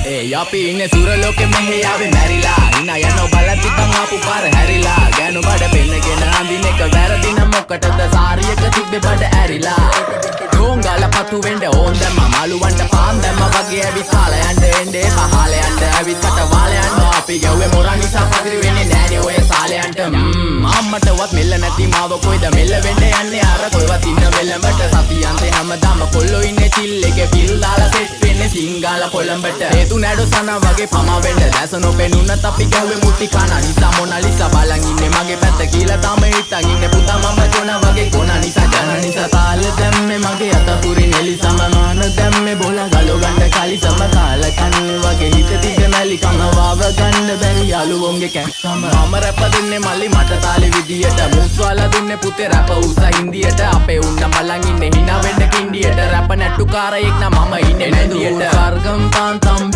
ඒ අපි ඉන්නේ සුරලෝකෙ මෙහෙ ආවේ මැරිලා හිනා යනවා බලති බං ආපු පාර හැරිලා ගෑනු බඩ පෙන්නගෙන අඳින එක වැරදින මොකටද සාරියක තිබ්බේ බඩ ඇරිලා ඩෝංගල පතු වෙන්න ඕන් දැම්ම මාළුවන්ට පාන් දැම්ම වගේ ඇවිත් කාලා යන්න එන්නේ පහල යන්න ඇවිත් කට වාල යන්න අපි ගැව්වේ මොරා නිසා පදිරි වෙන්නේ නෑනේ ඔය සාලයන්ට අම්මටවත් මෙල්ල නැති මාව කොයිද මෙල්ල වෙන්න යන්නේ අර කොයිවත් ඉන්න වෙලඹට සතියන්තේ හැමදාම කොල්ලෝ ඉන්නේ චිල් එකේ පිල් දාලා සෙට් වෙන්නේ සිංගාල කොළඹට හේතු නැඩෝ සන වගේ පමා වෙන්න දැස නොපෙනුනත් අපි ගැව්වේ මුටි කන නිසා මොනාලිසා බලන් ඉන්නේ මගේ පැත්ත කියලා තාම හිටන් ඉන්නේ පුතා මම ජොන වගේ කොන නිසා ජන නිසා තාල දැම්මේ මගේ අතපුරි නෙලි සමමාන දැම්මේ බෝලා ගලෝ ගන්න කලි සම කාල කන් වගේ හිත තිබ්බ මැලි කම වාව ගන්න බැරි යාළුවෝන්ගේ කැක්කම මම රැප දෙන්නේ මල්ලි මට තාලේ විදියට මුස්වාලා දුන්නේ පුතේ රැප උස හින්දියට අපේ උන්න බලන් ඉන්නේ hina වෙන්න කින්ඩියට රැප නැට්ටුකාරයෙක් නම් මම ඉන්නේ නැදියට සර්ගම් පාන්තම්